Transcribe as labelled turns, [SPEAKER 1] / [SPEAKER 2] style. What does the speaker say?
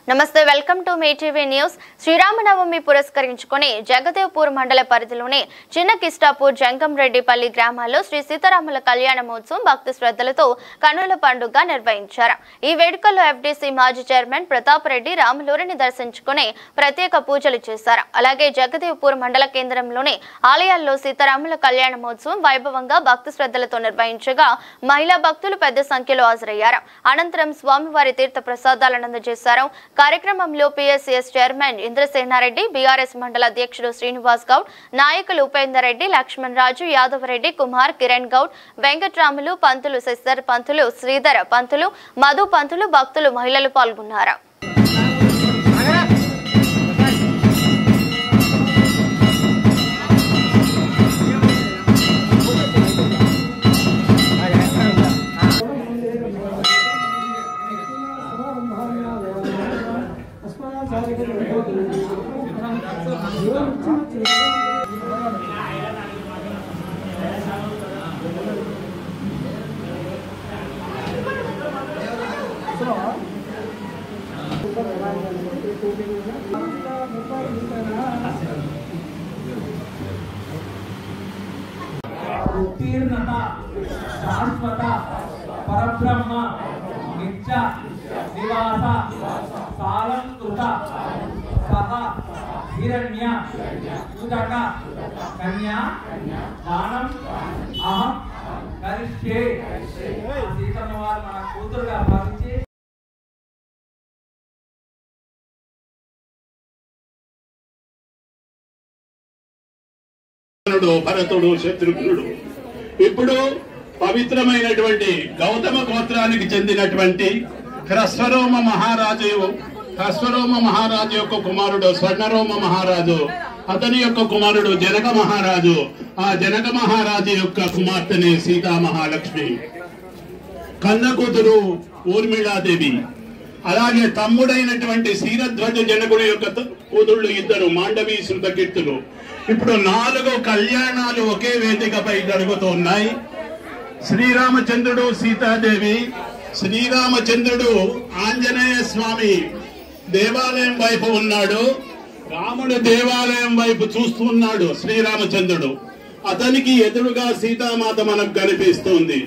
[SPEAKER 1] నమస్తే welcome to Mee TV news. Sriramanavami పురస్కరించుకొని జగదేవ్పూర్ మండల పరిధిలోని చిన్న కిస్టాపూర్ జంగంరెడ్డిపల్లి గ్రామాల్లో శ్రీ సీతారాముల కళ్యాణ మహోత్సవం భక్తి శ్రద్ధలతో కన్నుల పండుగ నిర్వహించారు। ఈ వేడుకల్లో ఎఫ్డీసీ మాజీ చైర్మన్ ప్రతాప్ రెడ్డి రాములూరిని దర్శించుకొని ప్రత్యేక పూజలు చేశారు। అలాగే జగదేవ్పూర్ మండల కేంద్రంలోని ఆలయాల్లో సీతారాముల కళ్యాణ మహోత్సవం వైభవంగా భక్తి శ్రద్ధలతో నిర్వహించగా మహిళా భక్తులు పెద్ద సంఖ్యలో హాజరయ్యారు। అనంతరం స్వామివారి తీర్థ ప్రసాదాలను అందజేశారు। కార్యక్రమంలో పిఎస్సిఎస్ చైర్మన్ ఇంద్రసేనారెడ్డి, బీఆర్ఎస్ మండల అధ్యక్షుడు శ్రీనివాస్ గౌడ్, నాయకులు ఉపేందర్ రెడ్డి, లక్ష్మణ్ రాజు, యాదవ్ రెడ్డి, కుమార్, కిరణ్ గౌడ్, వెంకట్రాములు, పంతులు శశిధర్ పంతులు, శ్రీధర్ పంతులు, మధు పంతులు, భక్తులు, మహిళలు పాల్గొన్నారు।
[SPEAKER 2] उत्तीर्णत शाश्वत परब्रह्म नित्य निवास सालंकृत सह हिरण्य उदक कन्या दानम अहम करिष्ये सीतम्मवार मन కూతురుగా భావించి
[SPEAKER 3] భరతుడు శత్రుఘ్నుడు ఇప్పుడు పవిత్రమైనటువంటి గౌతమ గోత్రానికి చెందినటువంటి హ్రస్వరోమ మహారాజు యొక్క కుమారుడు స్వర్ణరోమ మహారాజు, అతని యొక్క కుమారుడు జనక మహారాజు, ఆ జనక మహారాజు యొక్క కుమార్తెని సీతామహాలక్ష్మి, కన్న కూతురు ఊర్మిళాదేవి, అలాగే తమ్ముడైనటువంటి క్షీరధ్వజ జనకుడి యొక్క కూతుళ్ళు ఇద్దరు మాండవి శృతకీర్తులు। ఇప్పుడు 4 కళ్యాణాలు ఒకే వేదికపై జరుగుతున్నాయి। శ్రీరామచంద్రుడు, సీతాదేవి, శ్రీరామచంద్రుడు ఆంజనేయ స్వామి దేవాలయం వైపు ఉన్నాడు, రాముడు దేవాలయం వైపు చూస్తున్నాడు శ్రీరామచంద్రుడు, అతనికి ఎదురుగా సీతామాత మనకు కనిపిస్తుంది।